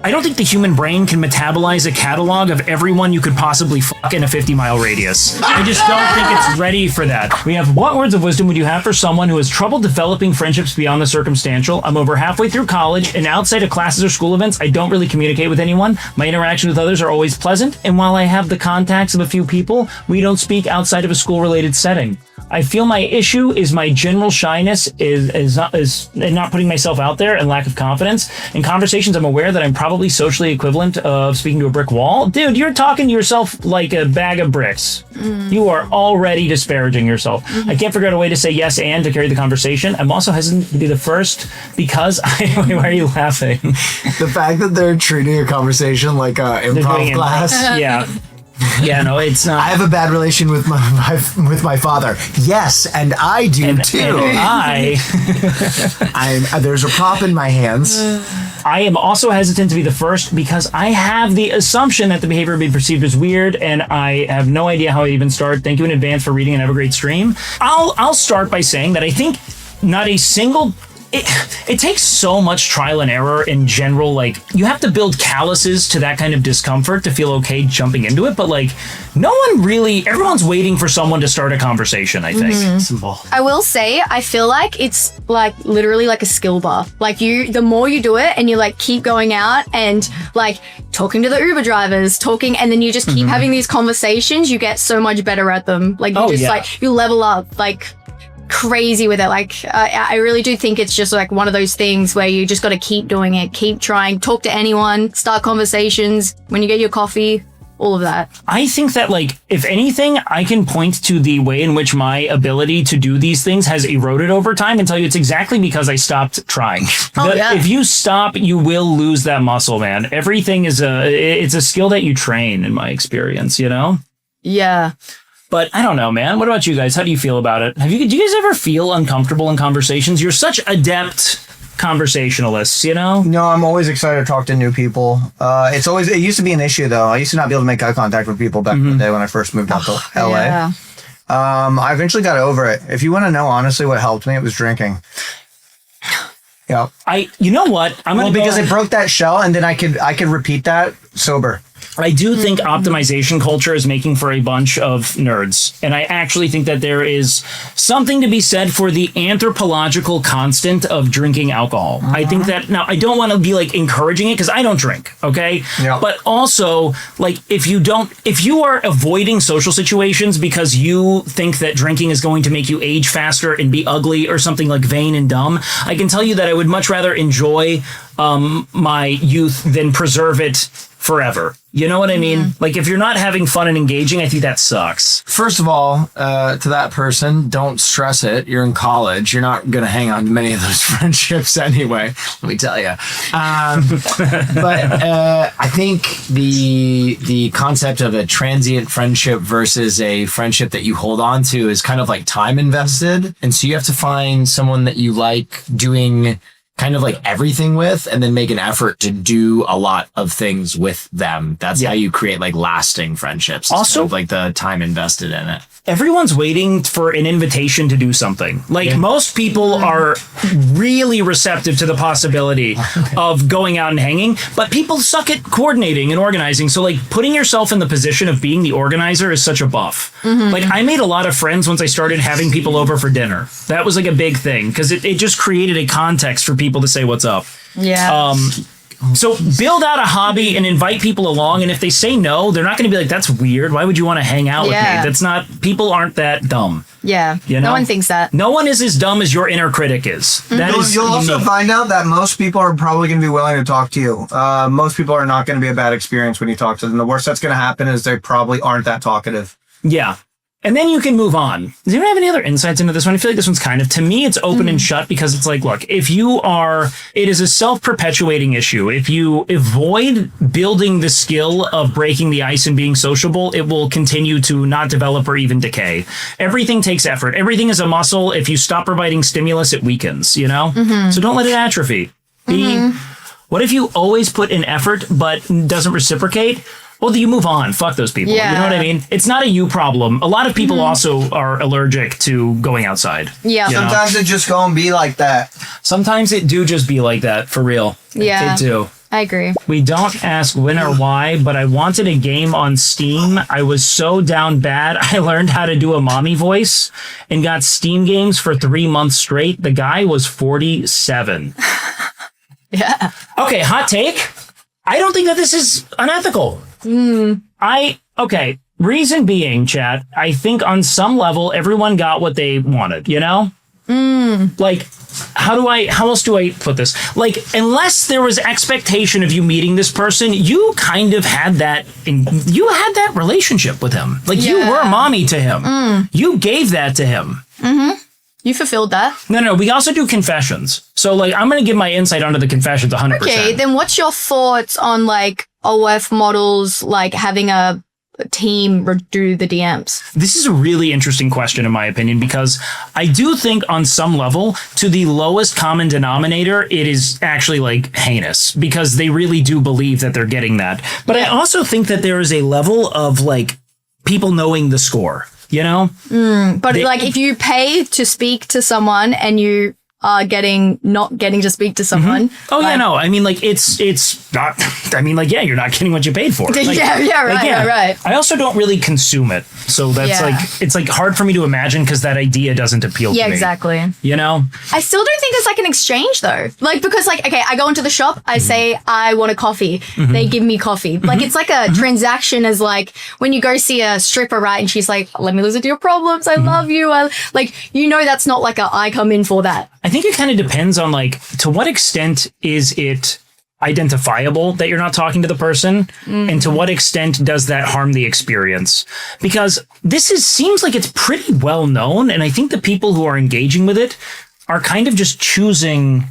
I don't think the human brain can metabolize a catalog of everyone you could possibly fuck in a 50-mile radius. I just don't think it's ready for that. We have, what words of wisdom would you have for someone who has trouble developing friendships beyond the circumstantial? I'm over halfway through college, and outside of classes or school events, I don't really communicate with anyone. My interactions with others are always pleasant, and while I have the contacts of a few people, we don't speak outside of a school-related setting. I feel my issue is my general shyness is not putting myself out there and lack of confidence. In conversations, I'm aware that I'm probably socially equivalent of speaking to a brick wall. Dude, you're talking to yourself like a bag of bricks. You are already disparaging yourself. I can't figure out a way to say yes and to carry the conversation. I'm also hesitant to be the first because why are you laughing? The fact that they're treating a conversation like an improv class. Yeah. Yeah, no, it's not. I have a bad relation with my father. Yes, and I do too. And there's a prop in my hands. I am also hesitant to be the first because I have the assumption that the behavior will be perceived as weird, and I have no idea how I even start. Thank you in advance for reading and have a great stream. I'll start by saying that I think not a single... It takes so much trial and error in general. Like, you have to build calluses to that kind of discomfort to feel okay jumping into it. But, like, everyone's waiting for someone to start a conversation, I think. Simple. I will say, I feel like it's, like, literally like a skill bar. Like, the more you do it and you, like, keep going out and, like, talking to the Uber drivers, and then you just keep having these conversations, you get so much better at them. Like, you level up, like... crazy with it. Like, I really do think it's just like one of those things where you just got to keep doing it, keep trying, talk to anyone, start conversations when you get your coffee, all of that. I think that, like, if anything, I can point to the way in which my ability to do these things has eroded over time and tell you it's exactly because I stopped trying. If you stop, you will lose that muscle, man. Everything is it's a skill that you train, in my experience, you know? Yeah. But I don't know, man. What about you guys? How do you feel about it? Do you guys ever feel uncomfortable in conversations? You're such adept conversationalists, you know? No, I'm always excited to talk to new people. It used to be an issue though. I used to not be able to make eye contact with people back in the day when I first moved out to LA. Yeah. I eventually got over it. If you want to know honestly what helped me, it was drinking. Yeah. You know what? Because it broke that shell, and then I could repeat that sober. I do think optimization culture is making for a bunch of nerds. And I actually think that there is something to be said for the anthropological constant of drinking alcohol. I think that, now, I don't want to be like encouraging it because I don't drink, okay? Yeah. But also, like, if you are avoiding social situations because you think that drinking is going to make you age faster and be ugly or something like vain and dumb, I can tell you that I would much rather enjoy my youth than preserve it forever. You know what I mean? Like, if you're not having fun and engaging, I think that sucks. First of all, to that person, don't stress it. You're in college. You're not going to hang on to many of those friendships anyway, let me tell you. But I think the concept of a transient friendship versus a friendship that you hold on to is kind of like time invested. And so you have to find someone that you like doing kind of like everything with, and then make an effort to do a lot of things with them. That's how you create like lasting friendships. Also, kind of like the time invested in it. Everyone's waiting for an invitation to do something. Like, most people are really receptive to the possibility of going out and hanging, but people suck at coordinating and organizing. So, like, putting yourself in the position of being the organizer is such a buff. Like, I made a lot of friends once I started having people over for dinner. That was like a big thing because it just created a context for people to say what's up. Yeah. So build out a hobby and invite people along, and if they say no, they're not going to be like, that's weird, why would you want to hang out with me? That's not, people aren't that dumb. Yeah, you know? No one thinks that. No one is as dumb as your inner critic is. You'll also find out that most people are probably going to be willing to talk to you. Most people are not going to be a bad experience when you talk to them. The worst that's going to happen is they probably aren't that talkative. Yeah. And then you can move on. Does anyone have any other insights into this one? I feel like this one's kind of, to me, it's open and shut because it's like, look, it is a self-perpetuating issue. If you avoid building the skill of breaking the ice and being sociable, it will continue to not develop or even decay. Everything takes effort. Everything is a muscle. If you stop providing stimulus, it weakens, you know? So don't let it atrophy. What if you always put in effort but doesn't reciprocate? Well, do you move on? Fuck those people. Yeah. You know what I mean? It's not a you problem. A lot of people also are allergic to going outside. Yeah. Sometimes it just gonna be like that. Sometimes it do just be like that, for real. Yeah. It do. I agree. We don't ask when or why, but I wanted a game on Steam. I was so down bad, I learned how to do a mommy voice and got Steam games for 3 months straight. The guy was 47. Yeah. Okay, hot take. I don't think that this is unethical. Okay, reason being, chat, I think on some level, everyone got what they wanted, you know? Like, how else do I put this? Like, unless there was expectation of you meeting this person, you kind of had that, you had that relationship with him. Like, you were mommy to him. You gave that to him. You fulfilled that. No, we also do confessions. So, like, I'm going to give my insight onto the confessions 100%. Okay, then what's your thoughts on, like, OF models, like, having a team do the DMs? This is a really interesting question, in my opinion, because I do think on some level, to the lowest common denominator, it is actually like heinous because they really do believe that they're getting that. But I also think that there is a level of like people knowing the score, you know? But like if you pay to speak to someone and you are not getting to speak to someone. Oh, yeah, no. I mean, like, it's not, I mean, like, yeah, you're not getting what you paid for. Like, right. I also don't really consume it. So that's it's like hard for me to imagine because that idea doesn't appeal to me. Yeah, exactly. You know? I still don't think it's like an exchange though. Like, because like, okay, I go into the shop, I say, I want a coffee. They give me coffee. Like, it's like a transaction as like when you go see a stripper, right? And she's like, let me listen to your problems. I love you. Like, you know, that's not like I come in for that. I think it kind of depends on like to what extent is it identifiable that you're not talking to the person and to what extent does that harm the experience, because seems like it's pretty well known, and I think the people who are engaging with it are kind of just choosing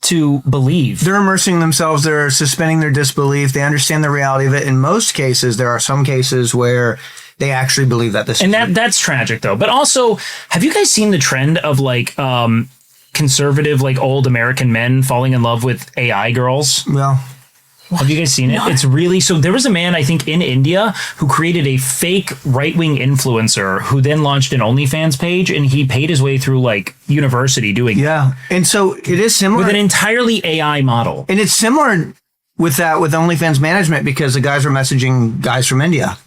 to believe. They're immersing themselves. They're suspending their disbelief. They understand the reality of it. In most cases, there are some cases where they actually believe that this is true. That's tragic though. But also, have you guys seen the trend of like conservative, like old American men falling in love with AI girls? Well, have you guys seen it? It's really, so there was a man, I think in India who created a fake right-wing influencer who then launched an OnlyFans page, and he paid his way through like university doing and so it is similar with an entirely AI model. And it's similar with that with OnlyFans management because the guys were messaging guys from India.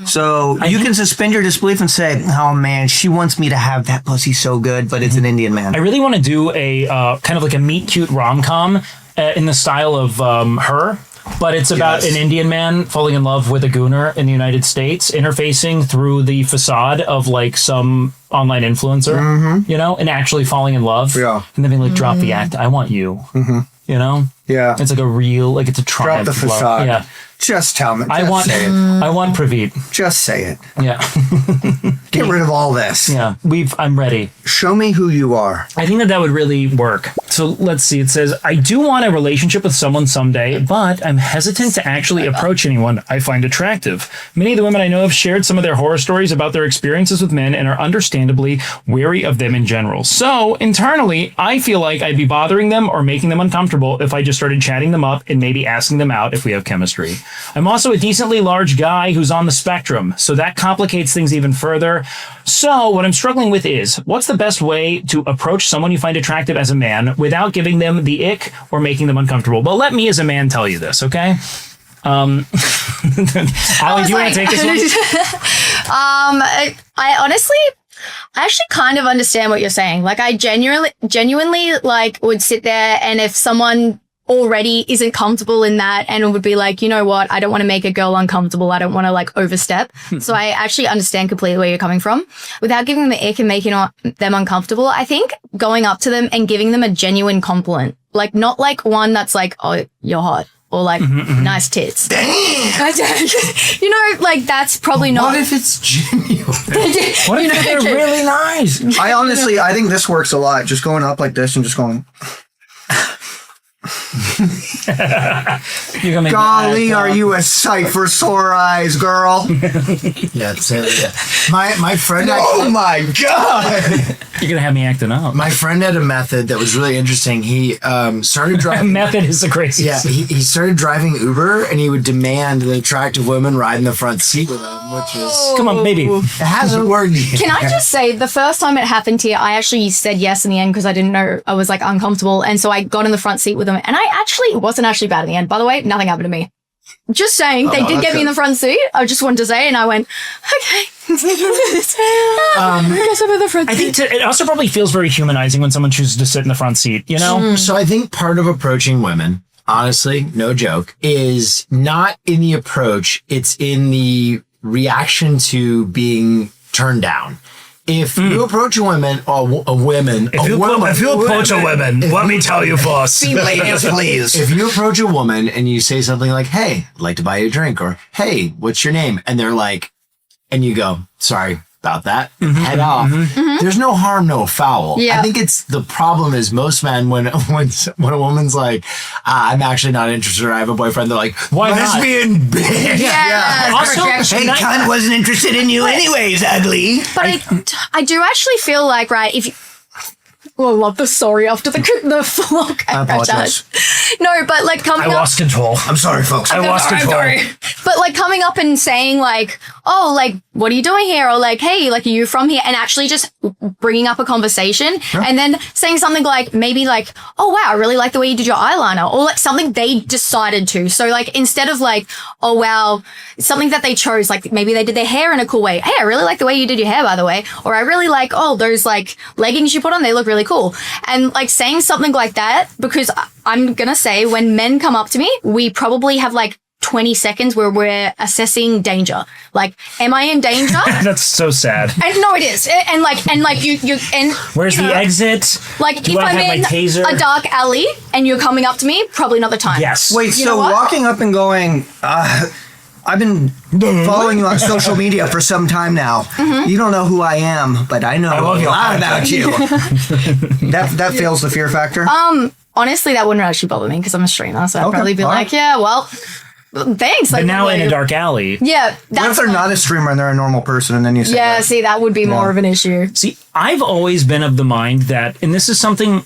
So you can suspend your disbelief and say, oh man, she wants me to have that pussy so good, but it's an Indian man. I really want to do a kind of like a meet cute rom-com in the style of Her, but it's about an Indian man falling in love with a gooner in the United States, interfacing through the facade of like some online influencer, you know, and actually falling in love. Yeah. And then being like, drop the act. I want you. You know? Yeah. It's like a real, like it's a triumph. Drop the facade. Yeah. Just tell me. I want Praveet. Just say it. Yeah. Get rid of all this. Yeah. I'm ready. Show me who you are. I think that would really work. So let's see. It says, I do want a relationship with someone someday, but I'm hesitant to actually approach anyone I find attractive. Many of the women I know have shared some of their horror stories about their experiences with men and are understandably wary of them in general. So internally, I feel like I'd be bothering them or making them uncomfortable if I just started chatting them up and maybe asking them out if we have chemistry. I'm also a decently large guy who's on the spectrum, so that complicates things even further. So what I'm struggling with is, what's the best way to approach someone you find attractive as a man without giving them the ick or making them uncomfortable? Well, let me as a man tell you this, okay? Ali, do you want to take this one? I honestly, I actually kind of understand what you're saying. Like, I genuinely like would sit there, and if someone already isn't comfortable in that and would be like, you know what, I don't want to make a girl uncomfortable. I don't want to like overstep. So I actually understand completely where you're coming from. Without giving them the ick and making them uncomfortable, I think going up to them and giving them a genuine compliment, like not like one that's like, oh, you're hot. Or like, nice tits. Damn! You know, like that's probably not. What if it's genuine? What if they're really nice? I think this works a lot. Just going up like this and just going. Golly, are you a sight for sore eyes, girl? Yeah, my friend. Oh my god! You're gonna have me acting up. My friend had a method that was really interesting. He started driving. Method is the craziest. Yeah, he started driving Uber, and he would demand the attractive women ride in the front seat with him, which is come on, baby. It hasn't worked yet. Can I just say, the first time it happened here, I actually said yes in the end because I didn't know, I was like uncomfortable, and so I got in the front seat with him. them. And it wasn't actually bad in the end. By the way, nothing happened to me. Just saying, they did get me in the front seat. I just wanted to say, and I went, okay. I guess I'm in the front seat. I think it also probably feels very humanizing when someone chooses to sit in the front seat, you know? So I think part of approaching women, honestly, no joke, is not in the approach, it's in the reaction to being turned down. If you approach a woman, If you approach a woman, let me tell you first. Ladies, please. If you approach a woman and you say something like, hey, I'd like to buy you a drink, or hey, what's your name? And they're like, and you go, sorry about that, head off. There's no harm, no foul. Yeah. I think it's the problem is most men, when a woman's like, I'm actually not interested, or I have a boyfriend, they're like, why lesbian bitch. Yeah. Also, Hey, cunt wasn't interested in you anyways, ugly. But I do actually feel like, right, if you... Oh, I love the sorry after the vlog. I apologize. No, but like coming I up... lost control. I'm sorry, folks. I lost I'm control. sorry. But like coming up and saying like, oh, like, what are you doing here? Or like, hey, like, are you from here? And actually just bringing up a conversation and then saying something like, maybe like, oh, wow, I really like the way you did your eyeliner, or like something they decided to. So like, instead of like, oh, wow, something that they chose, like maybe they did their hair in a cool way. Hey, I really like the way you did your hair, by the way. Or I really like, oh, those like leggings you put on, they look really cool. And like saying something like that, because I'm going to say when men come up to me, we probably have like 20 seconds where we're assessing danger. Like, am I in danger? That's so sad. And no, it is. And like you and Where's the exit? like Do if I I'm have my in taser? a dark alley and you're coming up to me, probably not the time. Yes. Wait, You so know what? walking up and going, I've been following you on social media for some time now. You don't know who I am, but I know love a your lot content. about you. that fails the fear factor. Honestly, that wouldn't actually bother me because I'm a streamer, so I'd Okay, probably be all like, right. yeah, well, thanks. But Like, now in a like- dark alley. Yeah, What if that's they're not a streamer and they're a normal person, and then you say, yeah. that? See, that would be more of an issue. See, I've always been of the mind that, and this is something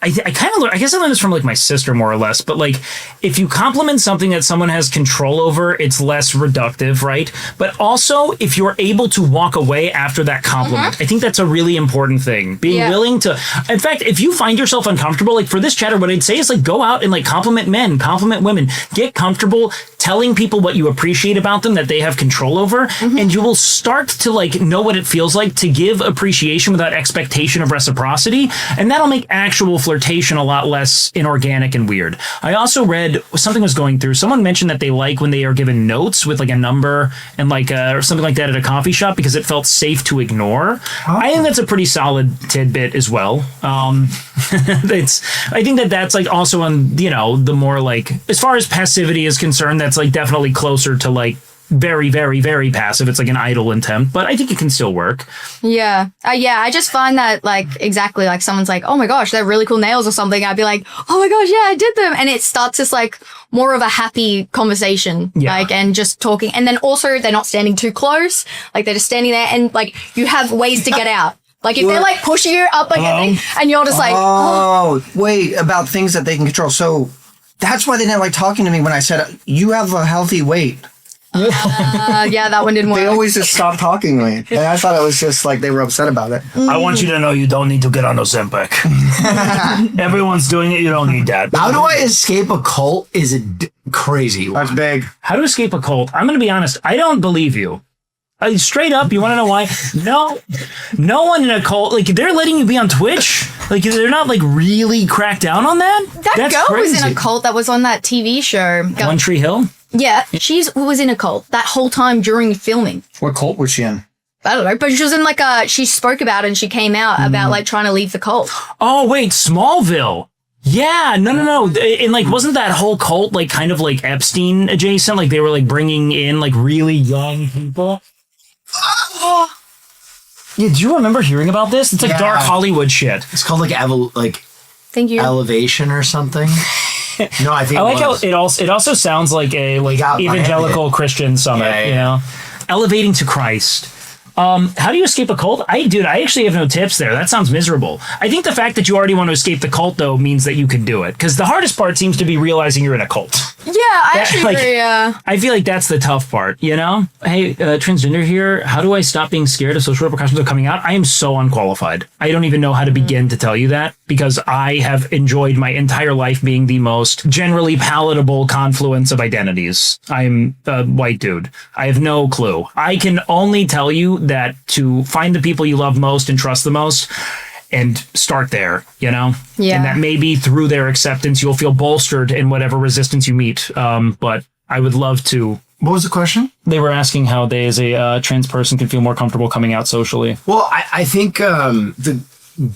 I kind of, I guess I learned this from like my sister more or less, but like if you compliment something that someone has control over, it's less reductive, right? But also if you're able to walk away after that compliment, I think that's a really important thing. Being willing to, in fact, if you find yourself uncomfortable, like for this chatter, what I'd say is like go out and like compliment men, compliment women, get comfortable telling people what you appreciate about them that they have control over, and you will start to like know what it feels like to give appreciation without expectation of reciprocity, and that'll make actual flirtation a lot less inorganic and weird. I also read something was going through. Someone mentioned that they like when they are given notes with like a number and like or something like that at a coffee shop because it felt safe to ignore. I think that's a pretty solid tidbit as well. I think that that's like also on, you know, the more like as far as passivity is concerned, that's like definitely closer to like very, very, very passive. It's like an idle attempt, but I think it can still work. Yeah. Yeah. I just find that like exactly like someone's like, oh my gosh, they're really cool nails or something. I'd be like, oh my gosh, yeah, I did them. And it starts as like more of a happy conversation, like, and just talking. And then also they're not standing too close. Like they're just standing there and like you have ways to get out. Like if they're like pushing you up again and you're just like, oh, wait, about things that they can control. So that's why they didn't like talking to me when I said, you have a healthy weight. yeah, that one didn't work. They always just stopped talking to me. And I thought it was just like they were upset about it. I want you to know you don't need to get on Ozempic. Everyone's doing it. You don't need that. How do I escape a cult is a crazy one. That's big. How to escape a cult? I'm going to be honest. I don't believe you. Straight up, you want to know why? No one in a cult, like they're letting you be on Twitch. Like they're not like really cracked down on that. That That's girl crazy. was in a cult that was on that TV show. One Tree Hill. Yeah, she was in a cult that whole time during filming. What cult was she in? I don't know, but she was in like she spoke about it and she came out about like trying to leave the cult. Oh wait, Smallville. Yeah, no. And like, wasn't that whole cult like kind of like Epstein adjacent? Like they were like bringing in like really young people. Yeah, do you remember hearing about this? It's like dark Hollywood shit. It's called like Thank you. elevation or something. No, I think I like how was. it also sounds like a like got evangelical Christian summit, Yeah. you know? Elevating to Christ. How do you escape a cult? Dude, I actually have no tips there. That sounds miserable. I think the fact that you already want to escape the cult, though, means that you can do it. Because the hardest part seems to be realizing you're in a cult. Yeah, I actually agree, yeah. I feel like that's the tough part, you know? Hey, transgender here, how do I stop being scared of social repercussions of coming out? I am so unqualified. I don't even know how to begin to tell you that, because I have enjoyed my entire life being the most generally palatable confluence of identities. I'm a white dude. I have no clue. I can only tell you that to find the people you love most and trust the most, and start there, you know? Yeah. And that maybe through their acceptance, you'll feel bolstered in whatever resistance you meet. But I would love to. What was the question? They were asking how they, as a trans person, can feel more comfortable coming out socially. Well, I think the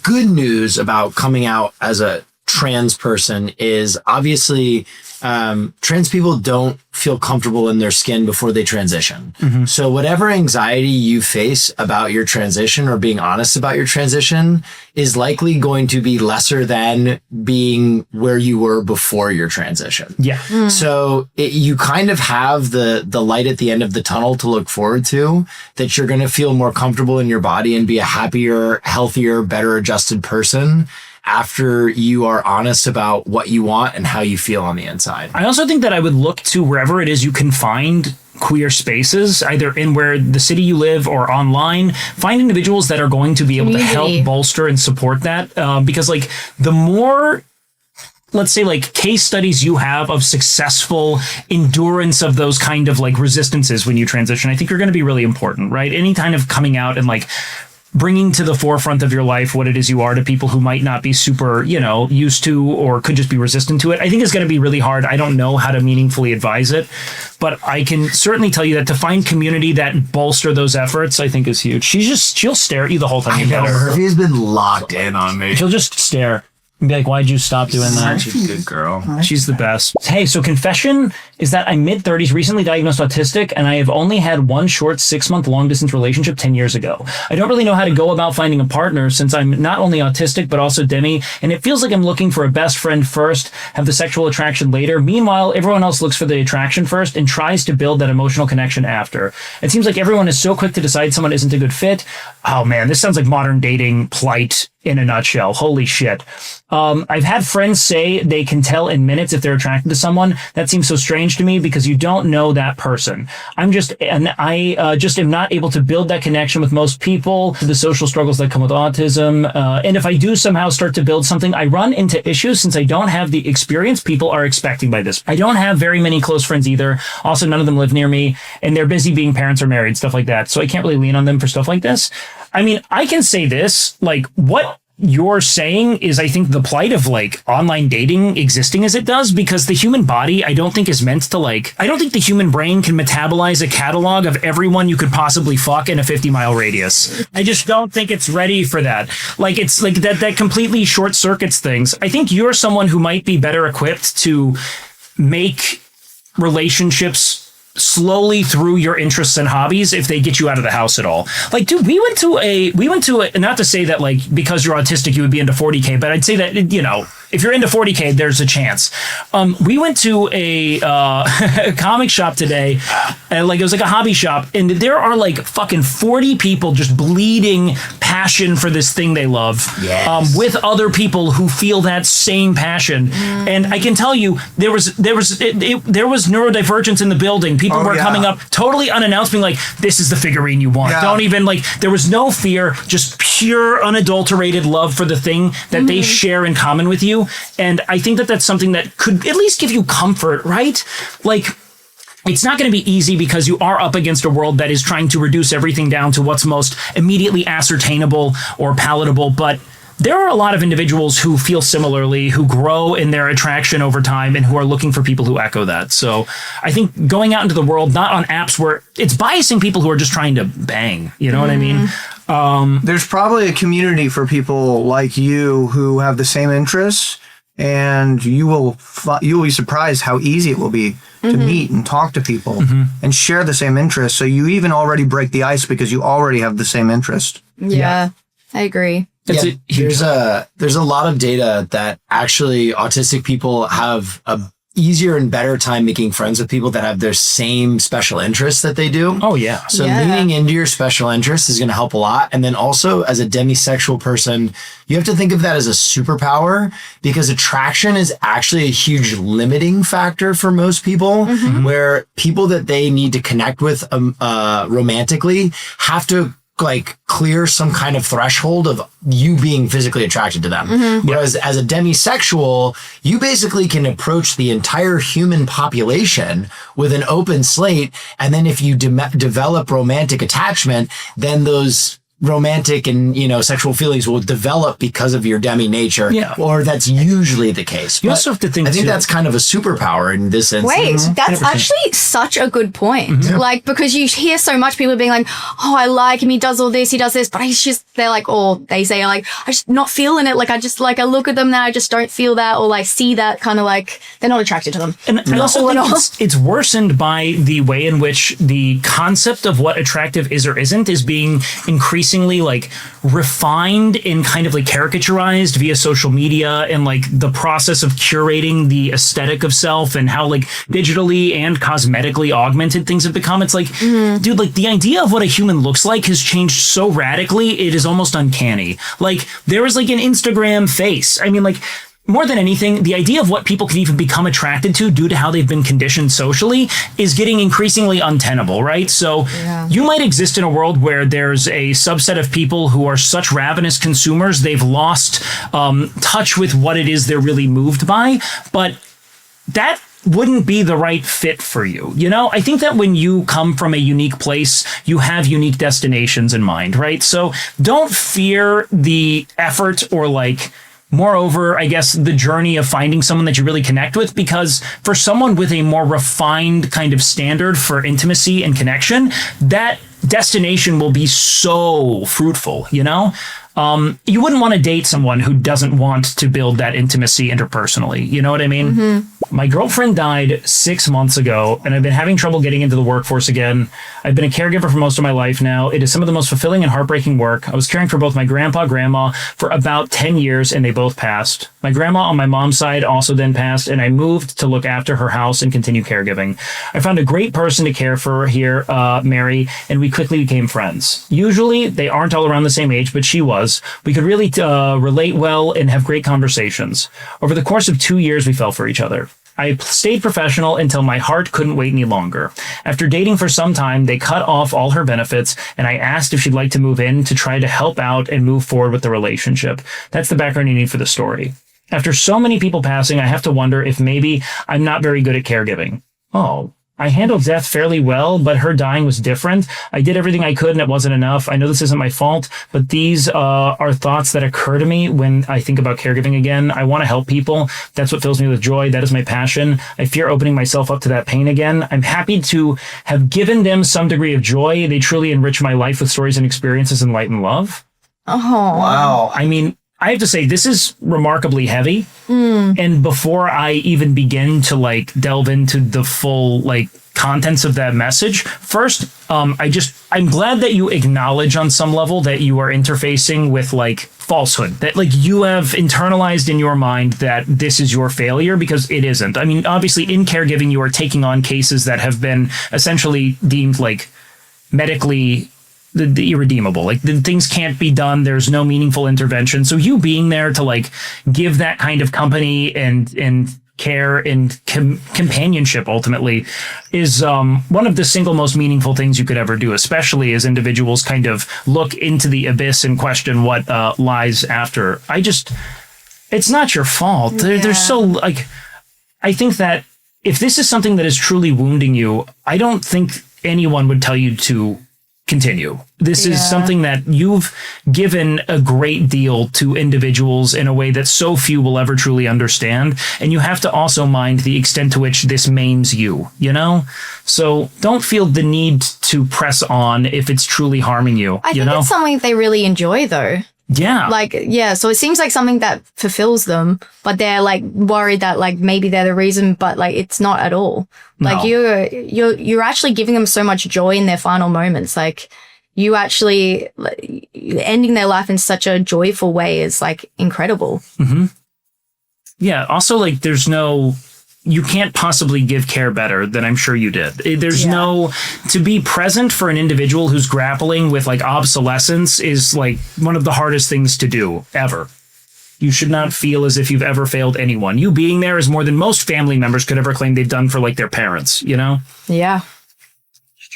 good news about coming out as a trans person is obviously trans people don't feel comfortable in their skin before they transition. Mm-hmm. So whatever anxiety you face about your transition or being honest about your transition is likely going to be lesser than being where you were before your transition. Yeah. So you kind of have the light at the end of the tunnel to look forward to, that you're going to feel more comfortable in your body and be a happier, healthier, better adjusted person after you are honest about what you want and how you feel on the inside. I also think that I would look to wherever it is you can find queer spaces, either in where the city you live or online. Find individuals that are going to be able to help bolster and support that. Because like the more, let's say, like case studies you have of successful endurance of those kind of like resistances when you transition, I think are going to be really important, right? Any kind of coming out and like bringing to the forefront of your life what it is you are to people who might not be super, you know, used to or could just be resistant to it, I think is going to be really hard. I don't know how to meaningfully advise it, but I can certainly tell you that to find community that bolster those efforts, I think is huge. She'll stare at you the whole time you get her. She's been locked in on me. She'll just stare and be like, why'd you stop doing that? She's a good girl. She's the best. Hey, so confession is that I'm mid-30s, recently diagnosed autistic, and I have only had one short 6-month long-distance relationship 10 years ago. I don't really know how to go about finding a partner since I'm not only autistic, but also demi, and it feels like I'm looking for a best friend first, have the sexual attraction later. Meanwhile, everyone else looks for the attraction first and tries to build that emotional connection after. It seems like everyone is so quick to decide someone isn't a good fit. Oh man, this sounds like modern dating plight in a nutshell. Holy shit. I've had friends say they can tell in minutes if they're attracted to someone. That seems so strange to me because you don't know that person. I just am not able to build that connection with most people, the social struggles that come with autism. And if I do somehow start to build something, I run into issues since I don't have the experience people are expecting by this. I don't have very many close friends either. Also, none of them live near me and they're busy being parents or married, stuff like that. So I can't really lean on them for stuff like this. I mean, I can say this, like what you're saying is, I think, the plight of like online dating existing as it does, because the human body, I don't think is meant to like, I don't think the human brain can metabolize a catalog of everyone you could possibly fuck in a 50-mile radius. I just don't think it's ready for that. Like, it's like that completely short circuits things. I think you're someone who might be better equipped to make relationships slowly through your interests and hobbies if they get you out of the house at all. Like, dude, we went to a, not to say that like because you're autistic you would be into 40K, but I'd say that, you know, if you're into 40K, there's a chance. We went to a comic shop today, and like it was like a hobby shop, and there are like fucking 40 people just bleeding passion for this thing they love, with other people who feel that same passion. And I can tell you, there was neurodivergence in the building. People were coming up totally unannounced, being like, "This is the figurine you want." Don't even like. There was no fear, just pure, unadulterated love for the thing that they share in common with you. And I think that that's something that could at least give you comfort, right? Like, it's not going to be easy because you are up against a world that is trying to reduce everything down to what's most immediately ascertainable or palatable. But there are a lot of individuals who feel similarly, who grow in their attraction over time, and who are looking for people who echo that. So I think going out into the world, not on apps where it's biasing people who are just trying to bang, you know what I mean? There's probably a community for people like you who have the same interests, and you will be surprised how easy it will be to meet and talk to people and share the same interests. So you even already break the ice because you already have the same interest. Yeah. I agree. There's a lot of data that actually autistic people have a easier and better time making friends with people that have their same special interests that they do. Oh, yeah. So leaning into your special interests is going to help a lot. And then also as a demisexual person, you have to think of that as a superpower, because attraction is actually a huge limiting factor for most people, where people that they need to connect with romantically have to like clear some kind of threshold of you being physically attracted to them. Whereas as a demisexual, you basically can approach the entire human population with an open slate. And then if you develop romantic attachment, then those romantic and, sexual feelings will develop because of your demi nature. Yeah. Or that's usually the case. You also have to think, I think that's kind of a superpower in this instance. Wait, that's 100%. actually such a good point. Like, because you hear so much people being like, oh, I like him, he does all this, he does this, but they're like, or they say like, I'm just not feeling it. Like, I I look at them now, I just don't feel that, or like see that, kind of like, they're not attracted to them. And I also think it's worsened by the way in which the concept of what attractive is or isn't is being increasingly like refined and kind of like caricaturized via social media, and like the process of curating the aesthetic of self and how like digitally and cosmetically augmented things have become. It's like, dude, like the idea of what a human looks like has changed so radically, it is almost uncanny. Like there is like an Instagram face. I mean, like, more than anything, the idea of what people can even become attracted to due to how they've been conditioned socially is getting increasingly untenable, right? So you might exist in a world where there's a subset of people who are such ravenous consumers, they've lost touch with what it is they're really moved by, but that wouldn't be the right fit for you. I think that when you come from a unique place, you have unique destinations in mind, right? So don't fear the effort or like, moreover, I guess, the journey of finding someone that you really connect with, because for someone with a more refined kind of standard for intimacy and connection, that destination will be so fruitful, You wouldn't want to date someone who doesn't want to build that intimacy interpersonally. You know what I mean? My girlfriend died 6 months ago, and I've been having trouble getting into the workforce again. I've been a caregiver for most of my life now. It is some of the most fulfilling and heartbreaking work. I was caring for both my grandpa, grandma for about 10 years, and they both passed. My grandma on my mom's side also then passed, and I moved to look after her house and continue caregiving. I found a great person to care for here, Mary, and we quickly became friends. Usually, they aren't all around the same age, but she was. We could really relate well and have great conversations. Over the course of 2 years, we fell for each other. I stayed professional until my heart couldn't wait any longer. After dating for some time, they cut off all her benefits, and I asked if she'd like to move in to try to help out and move forward with the relationship. That's the background you need for the story. After so many people passing, I have to wonder if maybe I'm not very good at caregiving. Oh, I handled death fairly well, but her dying was different. I did everything I could and it wasn't enough. I know this isn't my fault, but these are thoughts that occur to me when I think about caregiving again. I want to help people. That's what fills me with joy. That is my passion. I fear opening myself up to that pain again. I'm happy to have given them some degree of joy. They truly enrich my life with stories and experiences and light and love. Oh, Wow. I mean, I have to say, this is remarkably heavy. And before I even begin to like delve into the full like contents of that message, first, I'm glad that you acknowledge on some level that you are interfacing with like falsehood, that like you have internalized in your mind that this is your failure, because it isn't. I mean, obviously in caregiving, you are taking on cases that have been essentially deemed like medically the irredeemable. Like the things can't be done. There's no meaningful intervention. So you being there to like give that kind of company and care and companionship ultimately is one of the single most meaningful things you could ever do, especially as individuals kind of look into the abyss and question what lies after. It's not your fault. They're so like, I think that if this is something that is truly wounding you, I don't think anyone would tell you to continue. This is something that you've given a great deal to individuals in a way that so few will ever truly understand. And you have to also mind the extent to which this maims you, So don't feel the need to press on if it's truly harming you. I think it's something they really enjoy though. Yeah. So it seems like something that fulfills them, but they're like worried that like maybe they're the reason, but like it's not at all. Like you're actually giving them so much joy in their final moments. Like you actually ending their life in such a joyful way is like incredible. Mm-hmm. Yeah. Also, like there's no you can't possibly give care better than I'm sure you did. There's to be present for an individual who's grappling with like obsolescence is like one of the hardest things to do ever. You should not feel as if you've ever failed anyone. You being there is more than most family members could ever claim they've done for like their parents, you know? Yeah.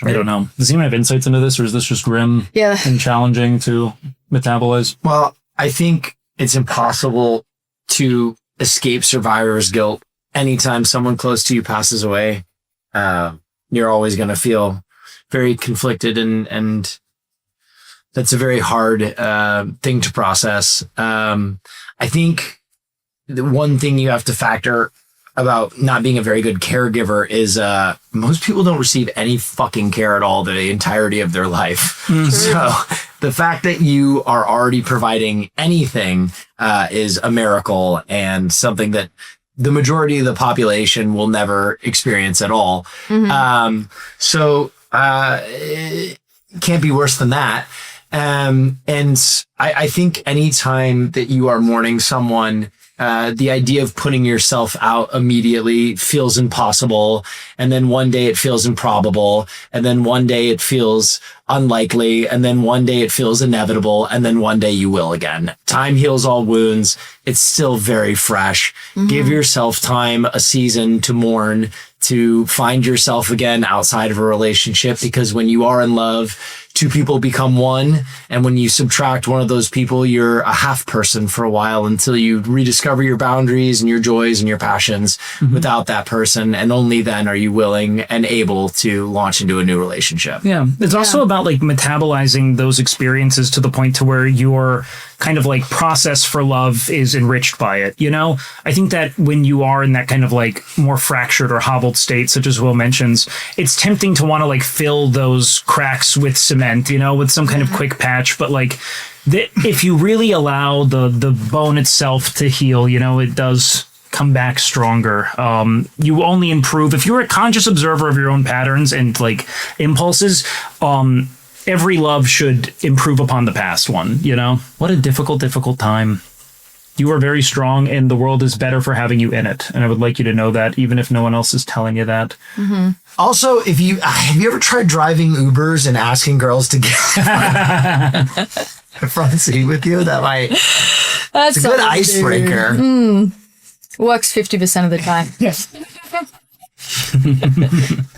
I don't know. Does anyone have insights into this, or is this just grim and challenging to metabolize? Well, I think it's impossible to escape survivor's guilt. Anytime someone close to you passes away, you're always going to feel very conflicted, and that's a very hard thing to process. I think the one thing you have to factor about not being a very good caregiver is most people don't receive any fucking care at all the entirety of their life. So the fact that you are already providing anything is a miracle, and something that the majority of the population will never experience at all. So it can't be worse than that. And I think anytime that you are mourning someone, the idea of putting yourself out immediately feels impossible. And then one day it feels improbable. And then one day it feels unlikely. And then one day it feels inevitable. And then one day you will again. Time heals all wounds. It's still very fresh. Give yourself time, a season to mourn, to find yourself again outside of a relationship, because when you are in love, two people become one. And when you subtract one of those people, you're a half person for a while until you rediscover your boundaries and your joys and your passions without that person. And only then are you willing and able to launch into a new relationship. Yeah. It's also about like metabolizing those experiences to the point to where your kind of like process for love is enriched by it. You know, I think that when you are in that kind of like more fractured or hobbled state, such as Will mentions, it's tempting to want to like fill those cracks with cement, you know, with some kind of quick patch. But like if you really allow the bone itself to heal, you know, it does come back stronger. You only improve if you're a conscious observer of your own patterns and like impulses. Every love should improve upon the past one, you know? What a difficult time. You are very strong, and the world is better for having you in it. And I would like you to know that, even if no one else is telling you that. Also, have you ever tried driving Ubers and asking girls to get front seat with you? That's a good icebreaker. Works 50% of the time. Yes.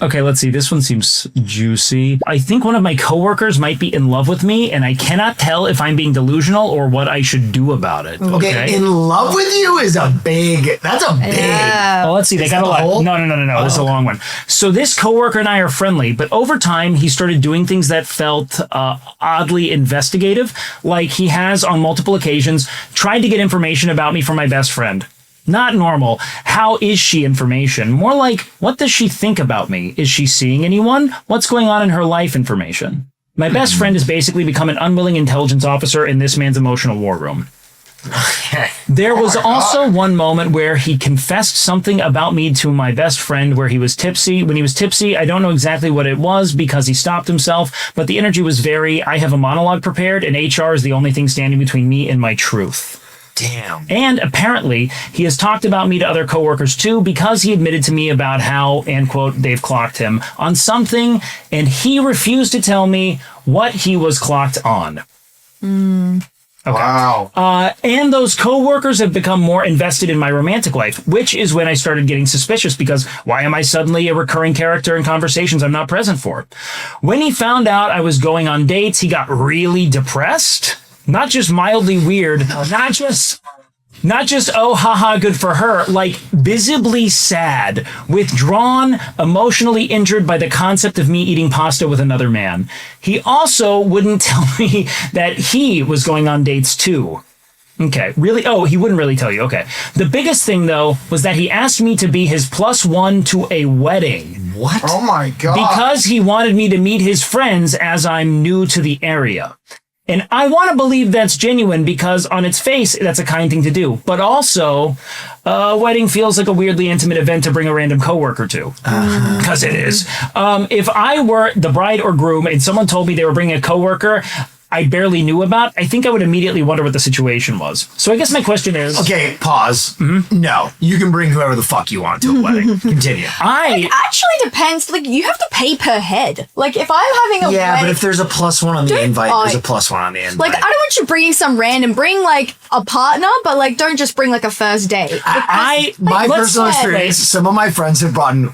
Okay, let's see. This one seems juicy. I think one of my coworkers might be in love with me, and I cannot tell if I'm being delusional or what I should do about it. Okay, in love with you is that's a big. Oh, let's see. They got a lot. No. This is a long one. So this coworker and I are friendly, but over time he started doing things that felt oddly investigative, like he has on multiple occasions tried to get information about me from my best friend. Not normal. How is she information? More like, what does she think about me? Is she seeing anyone? What's going on in her life information? My best friend has basically become an unwilling intelligence officer in this man's emotional war room. There was also one moment where he confessed something about me to my best friend where he was tipsy. When he was tipsy, I don't know exactly what it was because he stopped himself, but the energy was I have a monologue prepared and HR is the only thing standing between me and my truth. Damn. And apparently, he has talked about me to other coworkers too, because he admitted to me about how, and quote, they've clocked him on something, and he refused to tell me what he was clocked on. Okay. Wow. And those coworkers have become more invested in my romantic life, which is when I started getting suspicious because why am I suddenly a recurring character in conversations I'm not present for? When he found out I was going on dates, he got really depressed. Not just mildly weird, not just oh haha good for her, like visibly sad, withdrawn, emotionally injured by the concept of me eating pasta with another man. He also wouldn't tell me that he was going on dates too. Okay, really? Oh, he wouldn't really tell you. Okay. The biggest thing though was that he asked me to be his +1 to a wedding. What? Oh my God. Because he wanted me to meet his friends as I'm new to the area. And I want to believe that's genuine because on its face, that's a kind thing to do. But also, a wedding feels like a weirdly intimate event to bring a random coworker to. Because it is. If I were the bride or groom and someone told me they were bringing a coworker, I barely knew about, I think I would immediately wonder what the situation was. So I guess my question is... Okay, pause. No, you can bring whoever the fuck you want to a wedding. Continue. It actually depends. Like, you have to pay per head. Like, if I'm having a Yeah, wedding, but if there's a +1 on the invite, there's a +1 on the invite. like, I don't want you bringing some random. Bring like a partner, but like, don't just bring like a first date. My personal experience, some of my friends have brought in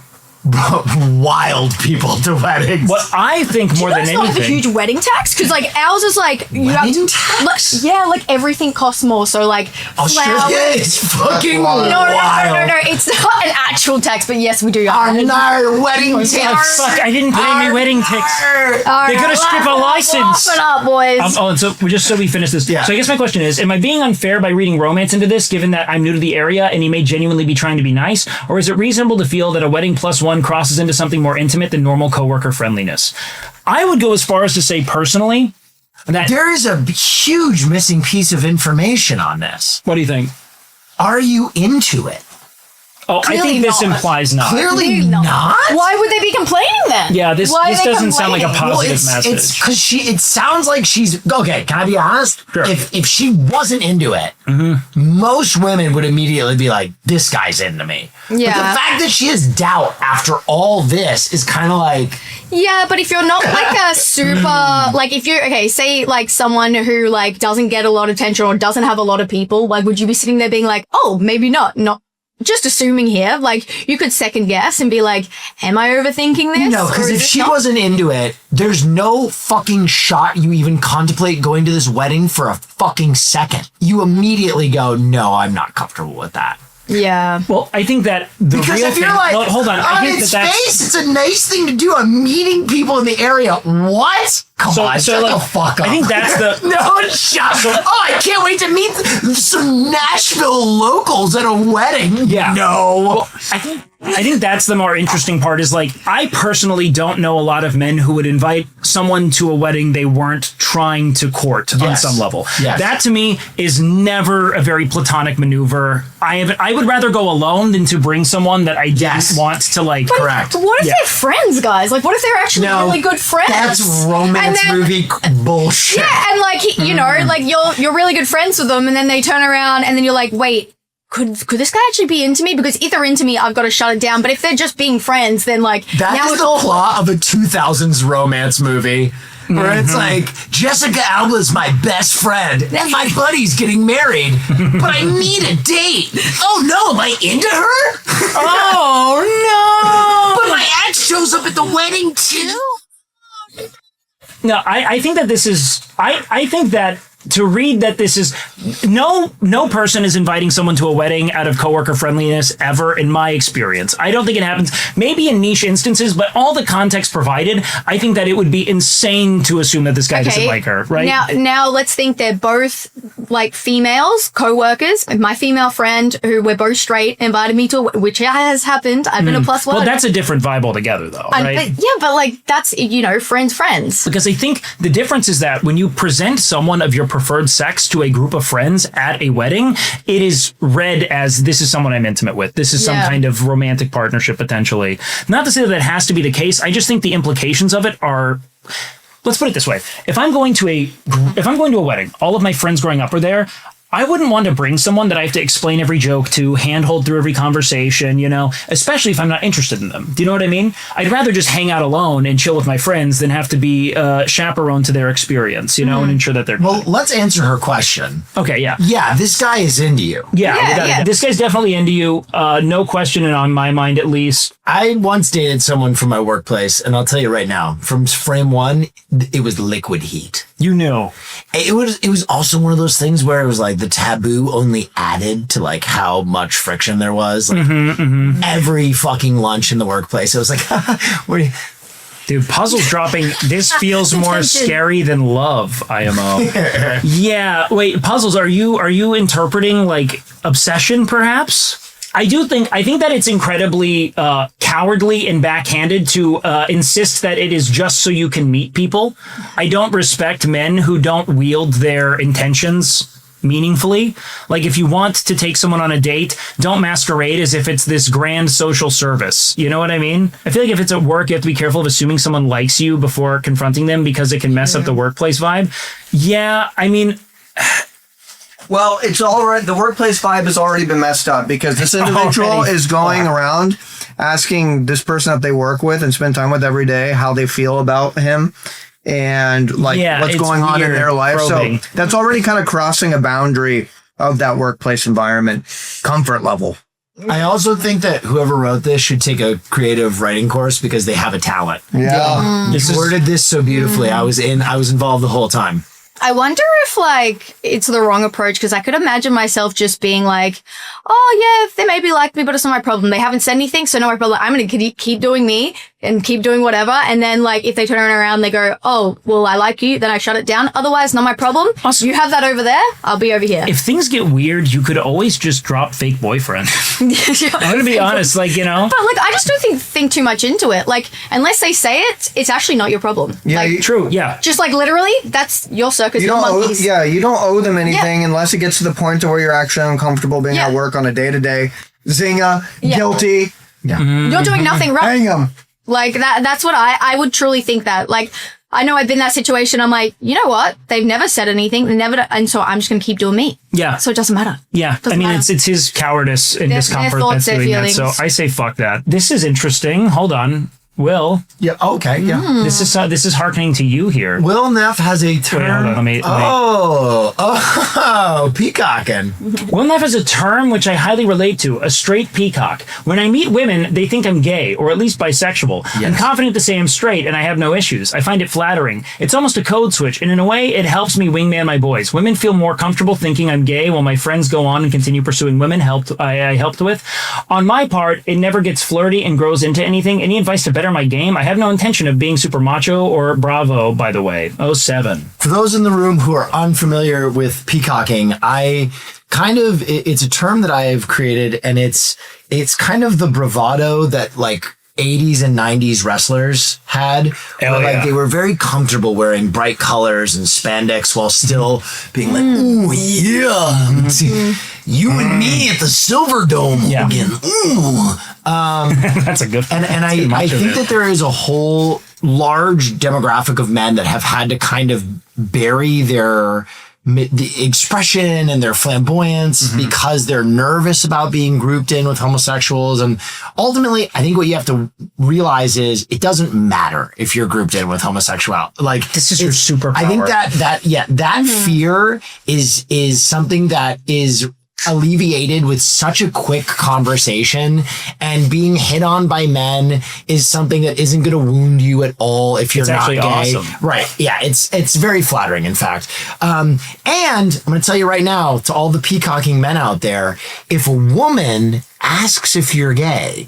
wild people to weddings. What I think more than It's not like a anything... huge wedding tax, because like ours is like you have Wedding to, tax? like everything costs more. So like Australia is fucking wild. No, it's not an actual tax, but yes, we do. Our wedding tax. Fuck, I didn't pay any wedding tickets. They're gonna strip a license. Open up, boys. And so just so we finish this. Yeah. So I guess my question is, am I being unfair by reading romance into this, given that I'm new to the area and he may genuinely be trying to be nice? Or is it reasonable to feel that a wedding +1 crosses into something more intimate than normal coworker friendliness? I would go as far as to say personally that... There is a huge missing piece of information on this. What do you think? Are you into it? Oh, I Clearly think this not. implies not. Clearly not. Why would they be complaining then? Yeah, this Why are they doesn't sound like a complaining? positive message. It's because it sounds like she's okay. Can I be honest? Sure. If she wasn't into it, most women would immediately be like, "This guy's into me." Yeah. But the fact that she has doubt after all this is kind of like, Yeah, but if you're not like a super, like if you're, okay, say like someone who like doesn't get a lot of attention or doesn't have a lot of people, like would you be sitting there being like, oh, maybe not just assuming here, like you could second guess and be like, am I overthinking this? no, because Or if is it she not? wasn't into it, there's no fucking shot you even contemplate going to this wedding for a fucking second. You immediately go, no, I'm not comfortable with that. Yeah. Well, I think that the Because real if you're thing... like, well, hold on. I on think its that's... face, it's a nice thing to do. I'm meeting people in the area. What? Come on, shut like, the fuck up. I think that's the... No, shut up. Oh, I can't wait to meet some Nashville locals at a wedding. Yeah. No. Well, I think that's the more interesting part is like, I personally don't know a lot of men who would invite someone to a wedding they weren't trying to court on Yes. some level. Yes. That to me is never a very platonic maneuver. I would rather go alone than to bring someone that I didn't want to like... Correct. What if Yeah. they're friends, guys? Like, what if they're actually No, really good friends? That's romance And then- movie bullshit. Yeah, and like you know, like you're really good friends with them, and then they turn around, and then you're like, wait, could this guy actually be into me? Because if they're into me, I've got to shut it down. But if they're just being friends, then like That now is it's the all plot of a 2000s romance movie. Where it's like, Jessica Alba's my best friend, and my buddy's getting married, but I need a date. Oh no, am I into her? Oh, But my ex shows up at the wedding too? no, I think that this is... I think that to read that this is... No person is inviting someone to a wedding out of coworker friendliness ever, in my experience. I don't think it happens. Maybe in niche instances, but all the context provided, I think that it would be insane to assume that this guy doesn't like her, right? Now let's think they're both like females, co-workers. My female friend, who we're both straight, invited me to, which has happened. I've been a +1. Well, that's a different vibe altogether, though, right? But like that's, you know, friends. Because I think the difference is that when you present someone of your preferred sex to a group of friends at a wedding, it is read as, this is someone I'm intimate with. This is some kind of romantic partnership, potentially. Not to say that has to be the case. I just think the implications of it are... Let's put it this way. If I'm going to a wedding, all of my friends growing up are there, I wouldn't want to bring someone that I have to explain every joke to, handhold through every conversation, you know, especially if I'm not interested in them. Do you know what I mean? I'd rather just hang out alone and chill with my friends than have to be chaperone to their experience, you know, and ensure that they're... Well, let's answer her question. Okay, yeah. Yeah, this guy is into you. Yeah, this guy's definitely into you. No question on my mind, at least. I once dated someone from my workplace, and I'll tell you right now, from frame one, it was liquid heat. You know. It was also one of those things where it was like the taboo only added to like how much friction there was. Like every fucking lunch in the workplace, it was like, what are you... Dude, puzzles dropping. This feels more scary than love, IMO. Yeah, wait, puzzles, are you interpreting like obsession, perhaps? I think that it's incredibly cowardly and backhanded to insist that it is just so you can meet people. I don't respect men who don't wield their intentions meaningfully. Like if you want to take someone on a date, don't masquerade as if it's this grand social service. You know what I mean? I feel like if it's at work, you have to be careful of assuming someone likes you before confronting them because it can mess up the workplace vibe. Yeah, I mean... Well, it's all right. The workplace vibe has already been messed up because this individual is going around asking this person that they work with and spend time with every day how they feel about him and like what's going on in their life. Probing. So that's already kind of crossing a boundary of that workplace environment comfort level. I also think that whoever wrote this should take a creative writing course because they have a talent. Yeah. You worded this so beautifully. I was involved the whole time. I wonder if, like, it's the wrong approach, because I could imagine myself just being like, oh, yeah, they maybe like me, but it's not my problem. They haven't said anything, so no, my problem. I'm going to keep doing me and keep doing whatever. And then, like, if they turn around, they go, oh, well, I like you, then I shut it down. Otherwise, not my problem. Also, you have that over there, I'll be over here. If things get weird, you could always just drop fake boyfriend. I'm going to be honest, like, you know. But, like, I just don't think too much into it. Like, unless they say it, it's actually not your problem. Yeah, like, true, yeah. Just, like, literally, that's your circus. You don't owe them anything unless it gets to the point to where you're actually uncomfortable being at work on a day-to-day. Zynga, guilty. Yeah. You're doing nothing wrong. Hang them. Like, that's what I would truly think that. Like, I know I've been in that situation. I'm like, you know what? They've never said anything. And so I'm just going to keep doing me. Yeah. So it doesn't matter. Yeah. I mean, it's his cowardice and discomfort that's doing that. So I say fuck that. This is interesting. Hold on. Will. Yeah. Okay. Yeah. This is hearkening to you here. Will Neff has a term. Wait, hold on, let me peacocking. Will Neff has a term which I highly relate to, a straight peacock. When I meet women, they think I'm gay, or at least bisexual. Yes. I'm confident to say I'm straight, and I have no issues. I find it flattering. It's almost a code switch, and in a way, it helps me wingman my boys. Women feel more comfortable thinking I'm gay, while my friends go on and continue pursuing women I helped with. On my part, it never gets flirty and grows into anything. Any advice to better my game? I have no intention of being super macho or bravo, by the way. 07. For those in the room who are unfamiliar with peacocking, it's a term that I have created, and it's kind of the bravado that like 80s and 90s wrestlers had. They were very comfortable wearing bright colors and spandex while still being like, ooh, yeah. You and me at the Silver Dome again. Ooh. That's a good and I think that there is a whole large demographic of men that have had to kind of bury the expression and their flamboyance because they're nervous about being grouped in with homosexuals. And ultimately, I think what you have to realize is it doesn't matter if you're grouped in with homosexuality. Like, this is your superpower. I think that fear is something that is alleviated with such a quick conversation, and being hit on by men is something that isn't going to wound you at all if you're not gay. Awesome. Right. Yeah. It's very flattering, in fact. And I'm going to tell you right now, to all the peacocking men out there, if a woman asks if you're gay,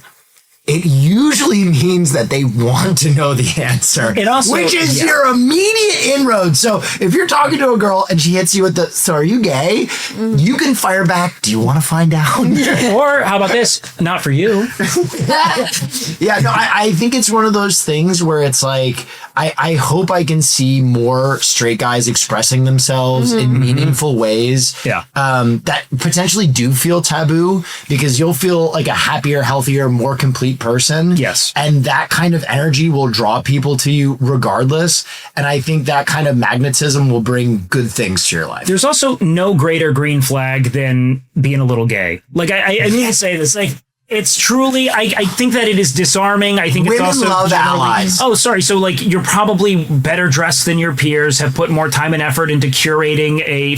it usually means that they want to know the answer, which is your immediate inroad. So if you're talking to a girl and she hits you with so are you gay? You can fire back, do you want to find out? Or how about this? Not for you. I think it's one of those things where it's like, I hope I can see more straight guys expressing themselves in meaningful ways that potentially do feel taboo, because you'll feel like a happier, healthier, more complete person. Yes. And that kind of energy will draw people to you regardless. And I think that kind of magnetism will bring good things to your life. There's also no greater green flag than being a little gay. Like, I need to say this, like, it's truly, I think that it is disarming. I think women it's also love allies. Oh, sorry. So like, you're probably better dressed than your peers, have put more time and effort into curating a,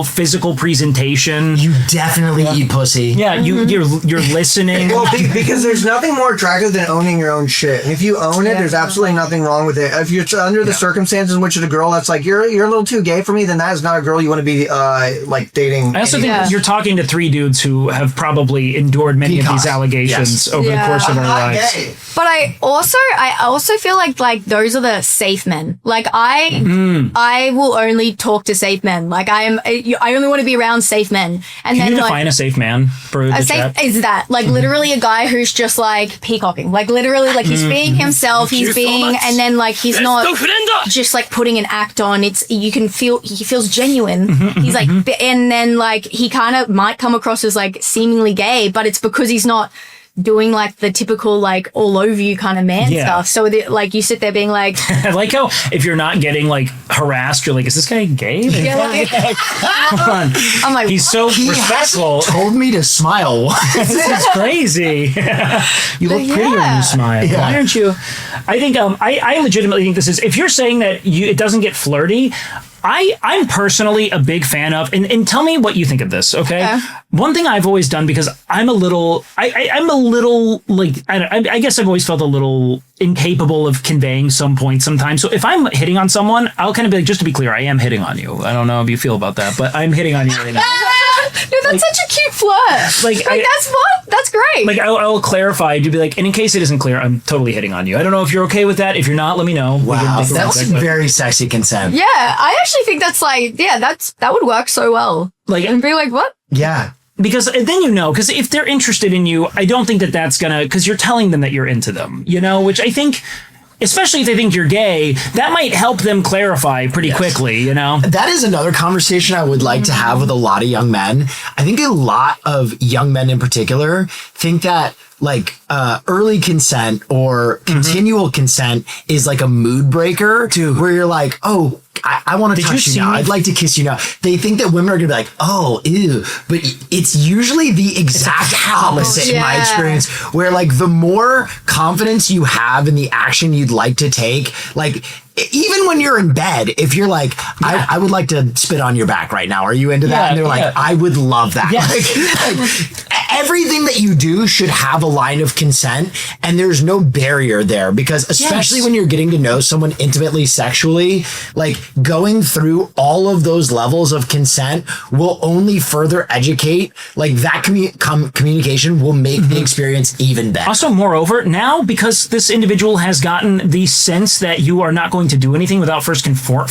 physical presentation. You definitely eat pussy. Yeah, you're listening. Well, because there's nothing more attractive than owning your own shit. And if you own it, there's absolutely nothing wrong with it. If you're under the circumstances in which a girl that's like, you're a little too gay for me, then that is not a girl you want to be like dating. I also think you're talking to three dudes who have probably endured many of these allegations over the course of our lives. But I also feel like those are the safe men. Like I will only talk to safe men. Like I only want to be around safe men. And Can then you define a safe man for the a safe chat? is that like literally a guy who's just like peacocking. Like literally like he's being himself. He's being and then like he's not just like putting an act on. It's you can feel he feels genuine. He's like and then like he kind of might come across as like seemingly gay, but it's because he's not doing like the typical like all over you kind of man stuff. So like you sit there being like, I like how if you're not getting like harassed, you're like, is this guy gay? yeah, like, Come on. I'm like, He's so respectful. Told me to smile. This is crazy. You look prettier when you smile. Yeah. Why aren't you? I think I legitimately think this is if you're saying that it doesn't get flirty. I'm personally a big fan of, and tell me what you think of this, okay? One thing I've always done because I'm a little, I'm a little like, I guess I've always felt a little incapable of conveying some point sometimes. So if I'm hitting on someone, I'll kind of be like, just to be clear, I am hitting on you. I don't know if you feel about that, but I'm hitting on you right now. no, that's such a cute flirt. Like That's great. Like I'll clarify to be like, and in case it isn't clear, I'm totally hitting on you. I don't know if you're okay with that. If you're not, let me know. Wow, that's very sexy consent. Yeah, I actually think that's like, that would work so well. Like, and be like, what? Yeah. Because then you know, because if they're interested in you, I don't think that's gonna, because you're telling them that you're into them, you know, which I think, especially if they think you're gay, that might help them clarify pretty quickly, you know? That is another conversation I would like to have with a lot of young men. I think a lot of young men in particular think that like early consent or continual consent is like a mood breaker where you're like, oh, I want to touch you now. I'd like to kiss you now. They think that women are going to be like, oh, ew. But it's usually the exact opposite in my experience, where like the more confidence you have in the action you'd like to take, like even when you're in bed, if you're like, I would like to spit on your back right now. Are you into that? And they're like, I would love that. Like, everything that you do should have a line of consent, and there's no barrier there, because especially when you're getting to know someone intimately sexually, like going through all of those levels of consent will only further educate, like that communication will make the experience even better. Also, moreover, now because this individual has gotten the sense that you are not going to do anything without first confirming,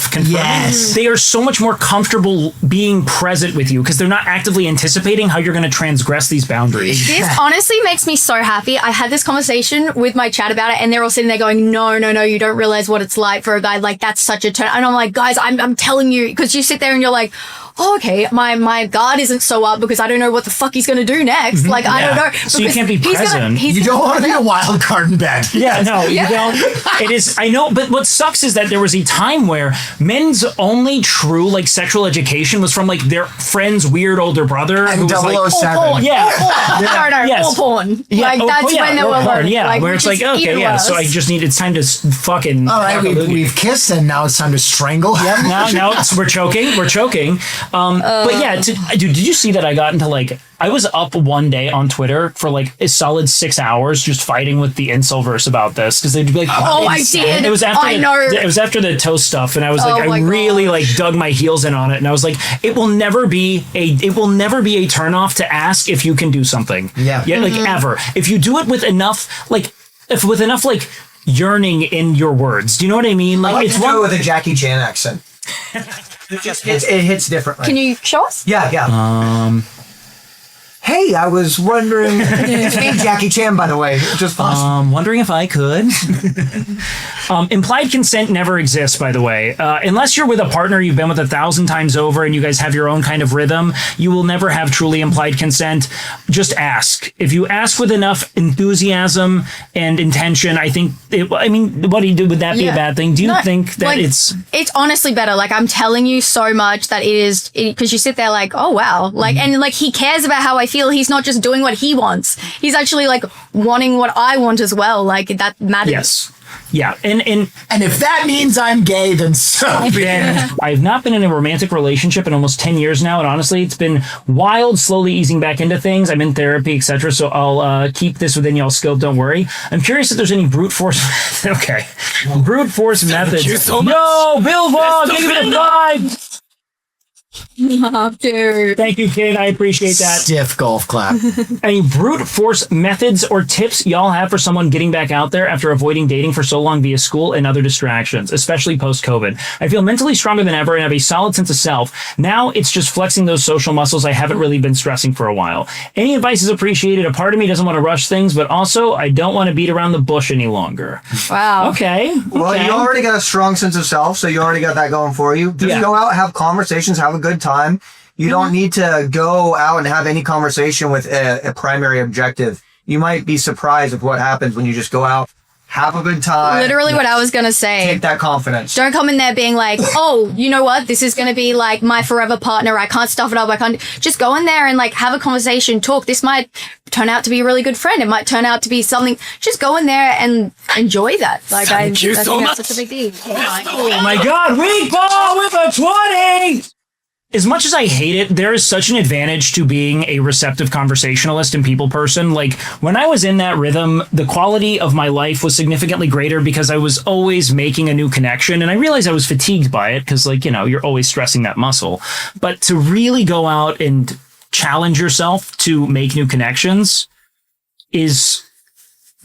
they are so much more comfortable being present with you because they're not actively anticipating how you're going to transgress these boundaries. This honestly makes me so happy. I had this conversation with my chat about it, and they're all sitting there going, no, you don't realize what it's like for a guy. Like, that's such a turn. And I'm like, guys, I'm telling you, because you sit there and you're like, oh, okay, my guard isn't so up because I don't know what the fuck he's going to do next. Like, I don't know. So you can't be present. You don't want to be a wild card in bed. Yeah, no, you don't. It is, I know, but what sucks is that there was a time where men's only true, like, sexual education was from, like, their friend's weird older brother. And who was like, 007. porn. Yeah. All porn. Like, that's when they were porn, like, where it's like, okay, yeah, so I just need, it's time to fucking... All right, we've kissed, and now it's time to strangle him. Now we're choking. But yeah, dude, did you see that I got into like, I was up one day on Twitter for like a solid 6 hours just fighting with the Incelverse about this because they'd be like, oh, I did. It was after it was after the toast stuff, and I was like, I really like dug my heels in on it, and I was like, it will never be a turnoff to ask if you can do something. Yeah, like ever. If you do it with enough like yearning in your words, do you know what I mean? Like, I like to do it with a Jackie Chan accent. It hits differently. Can you show us? Yeah. Hey, I was wondering. It's me, Jackie Chan, by the way. Just wondering if I could. Implied consent never exists, by the way. Unless you're with a partner you've been with 1,000 times over and you guys have your own kind of rhythm, you will never have truly implied consent. Just ask. If you ask with enough enthusiasm and intention, I think. What do you do? Would that be a bad thing? Do you think that it's honestly better? Like, I'm telling you so much that it is, because you sit there like, oh wow, like, and like he cares about how I feel. He's not just doing what he wants. He's actually like wanting what I want as well. Like, that matters. Yes. Yeah, and if that means I'm gay, then so be it. I've not been in a romantic relationship in almost 10 years now, and honestly, it's been wild, slowly easing back into things. I'm in therapy, etc., so I'll keep this within y'all's scope, don't worry. I'm curious if there's any brute force... Okay. Brute force methods. Yo, Bill Vaughn, give me the vibe! Dude. Thank you, kid. I appreciate that. Stiff golf clap. Any brute force methods or tips y'all have for someone getting back out there after avoiding dating for so long via school and other distractions, especially post-COVID? I feel mentally stronger than ever and have a solid sense of self. Now it's just flexing those social muscles I haven't really been stressing for a while. Any advice is appreciated. A part of me doesn't want to rush things, but also I don't want to beat around the bush any longer. Wow. Okay. Well, you already got a strong sense of self, so you already got that going for you. Just go out, have conversations, have a good time. You don't need to go out and have any conversation with a primary objective. You might be surprised at what happens when you just go out, have a good time. Literally what I was going to say. Take that confidence. Don't come in there being like, oh, you know what? This is going to be like my forever partner. I can't stuff it up. I can't. Just go in there and like have a conversation, talk. This might turn out to be a really good friend. It might turn out to be something. Just go in there and enjoy that. Like, Thank you so much. That's such a big deal. Oh my God, we go with a 20! As much as I hate it, there is such an advantage to being a receptive conversationalist and people person. Like, when I was in that rhythm, the quality of my life was significantly greater because I was always making a new connection. And I realized I was fatigued by it because, like, you know, you're always stressing that muscle. But to really go out and challenge yourself to make new connections is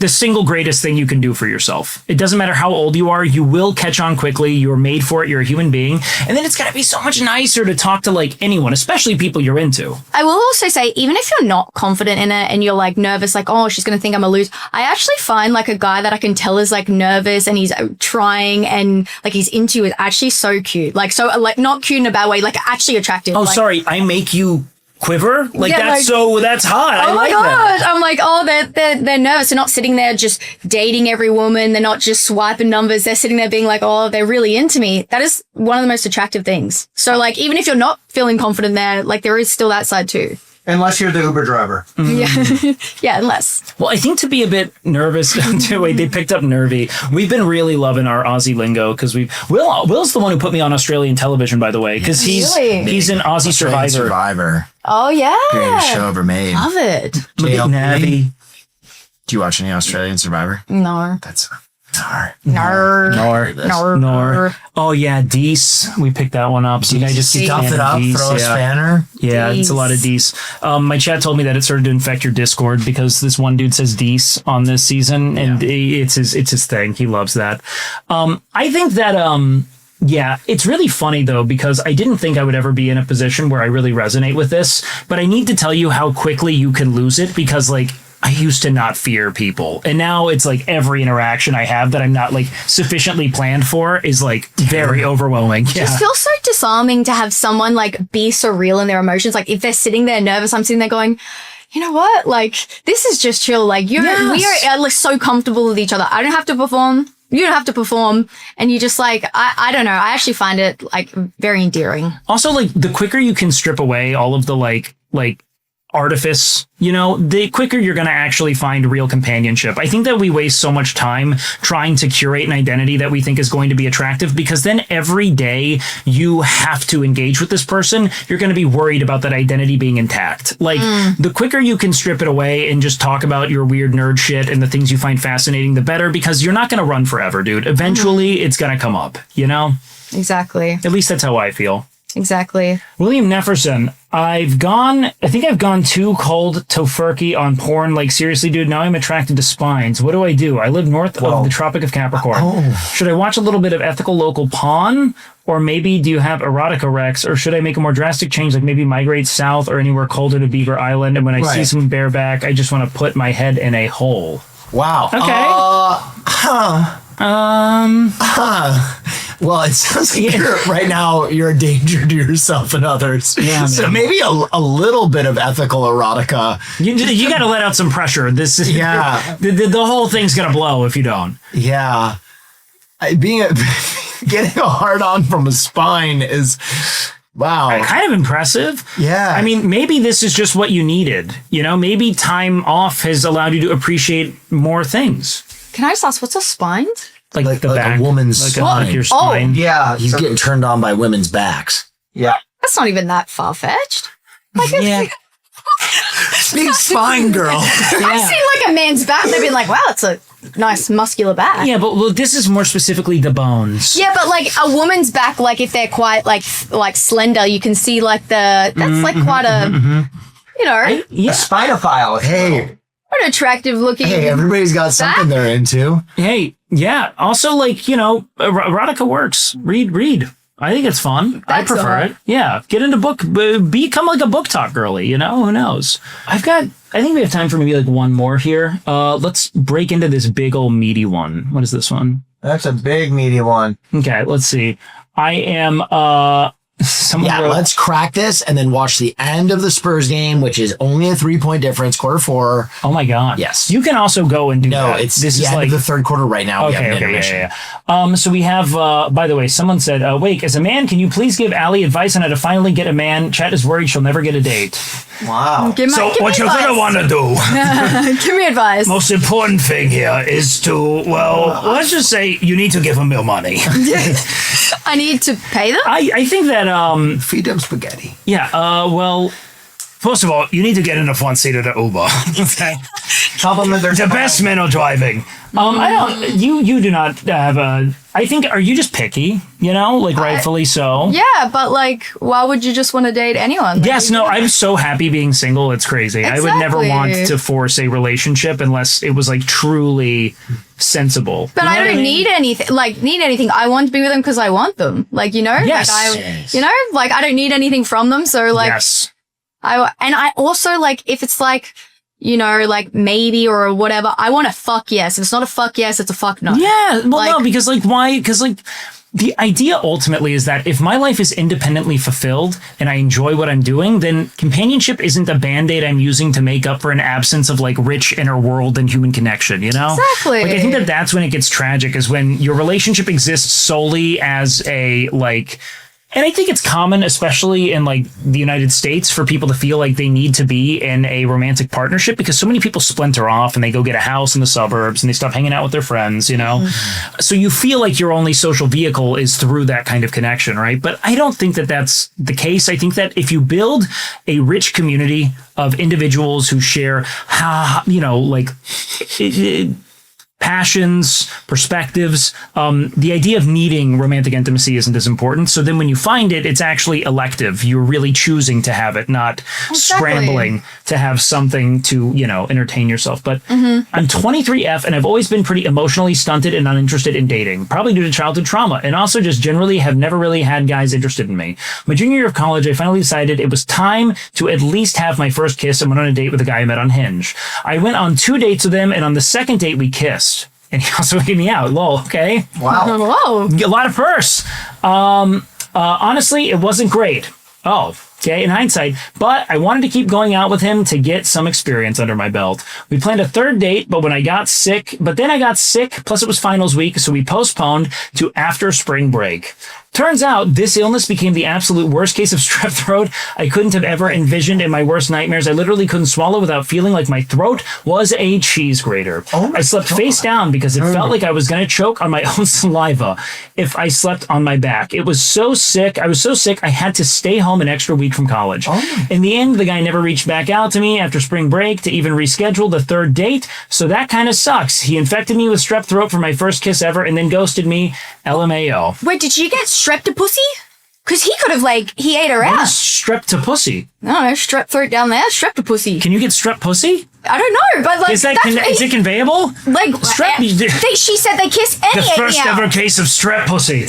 the single greatest thing you can do for yourself. It doesn't matter how old you are, you will catch on quickly. You're made for it. You're a human being. And then it's going to be so much nicer to talk to like anyone, especially people you're into. I will also say, even if you're not confident in it and you're like nervous, like, oh, she's going to think I'm a loser. I actually find like a guy that I can tell is like nervous and he's trying and like he's into it actually so cute. Like, so like not cute in a bad way, like actually attractive. Oh, like, sorry. I make you quiver? Like, Yeah, that's like- so, that's hot. Oh I my like gosh. that. I'm like, oh, they're nervous. They're not sitting there just dating every woman. They're not just swiping numbers. They're sitting there being like, oh, they're really into me. That is one of the most attractive things. So like, even if you're not feeling confident there, like there is still that side too. Unless you're the Uber driver. Yeah. Yeah, unless. Well, I think to be a bit nervous, too, wait, they picked up nervy. We've been really loving our Aussie lingo because Will's the one who put me on Australian television, by the way, because he's an Aussie Australian survivor. Survivor. Oh yeah. Greatest show ever made. Love it. Look at Navi. Do you watch any Australian Survivor? No. That's hard. Nor. Oh yeah, Dees. We picked that one up. So I just Stuff it up, Dees, throw a spanner. Yeah, it's a lot of Dees. My chat told me that it started to infect your Discord because this one dude says Dees on this season, and it's his thing. He loves that. I think that yeah, it's really funny though, because I didn't think I would ever be in a position where I really resonate with this, but I need to tell you how quickly you can lose it because like I used to not fear people, and now it's like every interaction I have that I'm not like sufficiently planned for is like very overwhelming. It just feels so disarming to have someone like be so real in their emotions. Like if they're sitting there nervous, I'm sitting there going, you know what? Like this is just chill. Like we are like so comfortable with each other. I don't have to perform. You don't have to perform. And you just like, I don't know. I actually find it like very endearing. Also, like the quicker you can strip away all of the like artifice, you know, the quicker you're going to actually find real companionship. I think that we waste so much time trying to curate an identity that we think is going to be attractive, because then every day you have to engage with this person, you're going to be worried about that identity being intact. Like the quicker you can strip it away and just talk about your weird nerd shit and the things you find fascinating, the better, because you're not going to run forever, dude. Eventually it's going to come up, you know? Exactly. At least that's how I feel. Exactly. William Nefferson, I think I've gone too cold Tofurky on porn. Like, seriously, dude, now I'm attracted to spines. What do? I live north of the Tropic of Capricorn. Should I watch a little bit of ethical local pawn? Or maybe do you have erotica Rex? Or should I make a more drastic change, like maybe migrate south or anywhere colder to Beaver Island? And when I see some bareback, I just want to put my head in a hole. Wow. Okay. Well, it sounds like right now you're a danger to yourself and others. Yeah, so maybe a little bit of ethical erotica. You got to let out some pressure. This is the whole thing's gonna blow if you don't. Yeah, getting a hard on from a spine is. Wow. Kind of impressive. Yeah. I mean, maybe this is just what you needed. You know, maybe time off has allowed you to appreciate more things. Can I just ask, what's a spine? Like the back. A woman's spine. Like your spine. Yeah. He's getting turned on by women's backs. Yeah. That's not even that far-fetched. Like, yeah. Big spine girl. I've seen like a man's back, they've been like, wow, it's a nice muscular back. Yeah, but well, this is more specifically the bones. Yeah, but like a woman's back, like if they're quite like slender, you can see like that's like quite a, you know, A spinophile. Hey, an attractive looking. Hey, everybody's got something they're into. Hey, yeah. Also, like, you know, erotica works. Read. I think it's fun. I That's prefer it. Yeah. Get into become like a book talk girly, you know? Who knows? I think we have time for maybe like one more here. Let's break into this big old meaty one. What is this one? that's a big meaty one. Okay, let's see. I am, someone Yeah, wrote, let's crack this and then watch the end of the Spurs game, which is only a 3-point difference, quarter 4. oh my God. Yes. You can also go and do No, that. it's this the is end like of the third quarter right now. We have an intermission. yeah. So we have, by the way, someone said, Wake, as a man, can you please give Allie advice on how to finally get a man? Chat is worried she'll never get a date. Wow. Give me advice. to do, Give me advice. most important thing here is to, let's just say you need to give him your money. I need to pay them. I think that, Feed them spaghetti. first of all, you need to get in the front seat of the Uber. Okay. Compliment their The best men are driving. I don't. You do not have a. I think. Are you just picky? You know, like rightfully so. Yeah, but like, why would you just want to date anyone? Like, Yes. No. I'm so happy being single. It's crazy. I would never Exactly. want to force a relationship unless it was like truly sensible. But You know I what don't mean? need anything. Like, need anything. I want to be with them because I want them. Like, you know. Yes. Like, you know, like I don't need anything from them. So like, Yes. I also like if it's like, you know, like maybe or whatever. I want a fuck yes. If it's not a fuck yes, it's a fuck no. Yeah. Well, Like- no, because like why? Because like. The idea ultimately is that if my life is independently fulfilled and I enjoy what I'm doing, then companionship isn't a band-aid I'm using to make up for an absence of like rich inner world and human connection, you know? Exactly. Like I think that that's when it gets tragic, is when your relationship exists solely as a like. And I think it's common, especially in like the United States, for people to feel like they need to be in a romantic partnership because so many people splinter off and they go get a house in the suburbs and they stop hanging out with their friends, you know? So you feel like your only social vehicle is through that kind of connection, right? But I don't think that that's the case. I think that if you build a rich community of individuals who share, you know, like passions, perspectives, the idea of needing romantic intimacy isn't as important. So then when you find it, it's actually elective. You're really choosing to have it, not scrambling to have something to, you know, entertain yourself. But I'm 23F and I've always been pretty emotionally stunted and uninterested in dating, probably due to childhood trauma, and also just generally have never really had guys interested in me. My junior year of college, I finally decided it was time to at least have my first kiss and went on a date with a guy I met on Hinge. I went on 2 dates with him, and on the second date we kissed. And he also gave me out. Lol, okay. Wow. Whoa. A lot of firsts. Honestly, it wasn't great. Oh, okay, in hindsight. But I wanted to keep going out with him to get some experience under my belt. We planned a third date, but then I got sick, plus it was finals week, so we postponed to after spring break. Turns out this illness became the absolute worst case of strep throat I couldn't have ever envisioned in my worst nightmares. I literally couldn't swallow without feeling like my throat was a cheese grater. I slept face down because it felt like I was going to choke on my own saliva if I slept on my back. It was so sick. I was so sick I had to stay home an extra week from college. In the end, the guy never reached back out to me after spring break to even reschedule the third date, so that kind of sucks. He infected me with strep throat for my first kiss ever and then ghosted me. LMAO. Wait, did you get strep to pussy? Because he could have, like, he ate her What out. is strep to pussy? I don't know, strep throat down there, strep to pussy. Can you get strep pussy? I don't know, but like, Is that that's is it conveyable? like, strep? she said they kissed and The he ate first me out. ever case of strep pussy.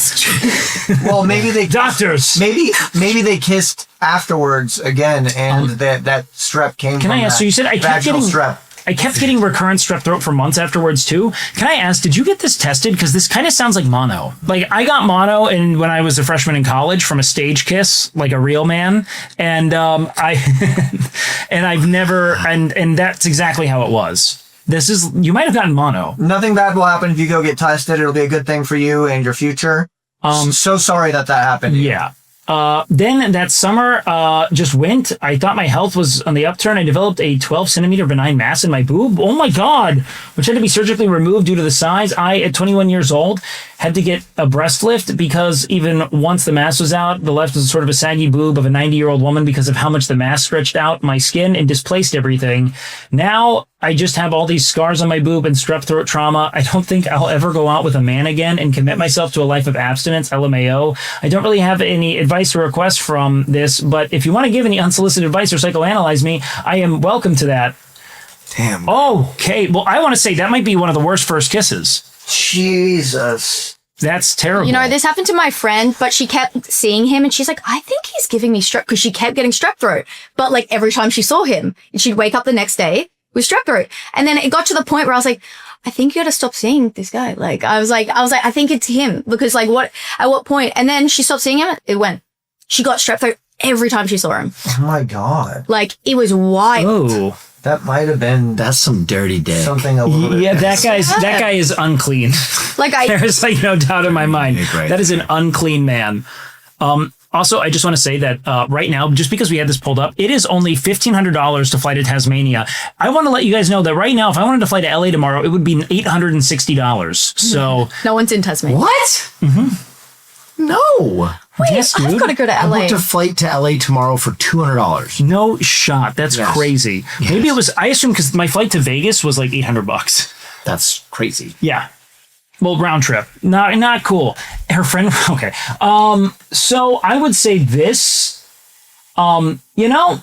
Well, maybe they Doctors. maybe they kissed afterwards again, and that strep came. Can from I ask? that So you said I kept vaginal getting strep. I kept getting recurrent strep throat for months afterwards too. Can I ask, did you get this tested? Because this kind of sounds like mono. Like I got mono when I was a freshman in college from a stage kiss, like a real man, and I've never and that's exactly how it was. This is you might have gotten mono. Nothing bad will happen if you go get tested. It'll be a good thing for you and your future. So sorry that happened. Yeah. Then that summer just went. I thought my health was on the upturn. I developed a 12 centimeter benign mass in my boob. Oh my God, which had to be surgically removed due to the size. I, at 21 years old, had to get a breast lift because even once the mass was out, the left was sort of a saggy boob of a 90-year-old woman because of how much the mass stretched out my skin and displaced everything. Now I just have all these scars on my boob and strep throat trauma. I don't think I'll ever go out with a man again and commit myself to a life of abstinence, LMAO. I don't really have any advice or requests from this, but if you want to give any unsolicited advice or psychoanalyze me, I am welcome to that. Damn. Okay, well, I want to say that might be one of the worst first kisses. Jesus. That's terrible. You know, this happened to my friend, but she kept seeing him and she's like, I think he's giving me strep, because she kept getting strep throat. But like every time she saw him, she'd wake up the next day with strep throat. And then it got to the point where I was like, I think you got to stop seeing this guy. Like, I was like, I think it's him, because like at what point? And then she stopped seeing him. It went, she got strep throat every time she saw him. Oh my God. Like, it was wild. Oh. That might have been That's some dirty dick. something a little bit. Yeah, that guy is unclean. Like There's like no doubt in my mind. Right. That is an unclean man. Also, I just want to say that right now, just because we had this pulled up, it is only $1,500 to fly to Tasmania. I want to let you guys know that right now, if I wanted to fly to LA tomorrow, it would be $860. So no one's in Tasmania. What? Mm-hmm. No. Wait, yes, I've dude. got to go to I LA. booked a flight to LA tomorrow for $200. No shot. That's Yes. crazy. Yes. Maybe it was. I assume because my flight to Vegas was like $800. That's crazy. Yeah. Well, round trip. Not cool. Her friend. Okay. So I would say this. You know,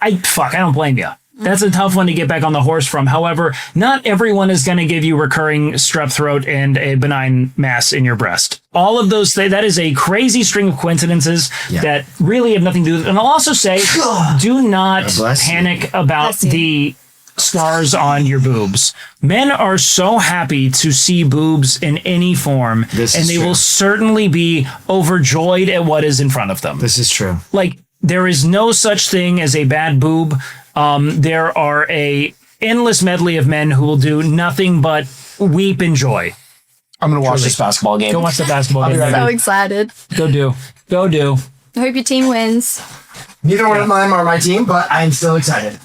I don't blame you. That's a tough one to get back on the horse from. However, not everyone is going to give you recurring strep throat and a benign mass in your breast. All of those, that is a crazy string of coincidences that really have nothing to do with it. And I'll also say, do not panic about the scars on your boobs. Men are so happy to see boobs in any form, and they will certainly be overjoyed at what is in front of them. This is true. Like, there is no such thing as a bad boob. There are a endless medley of men who will do nothing but weep in joy. I'm going to watch this basketball game. Go watch the basketball game. So excited. Go do. I hope your team wins. Neither one of mine are my team, but I'm still excited.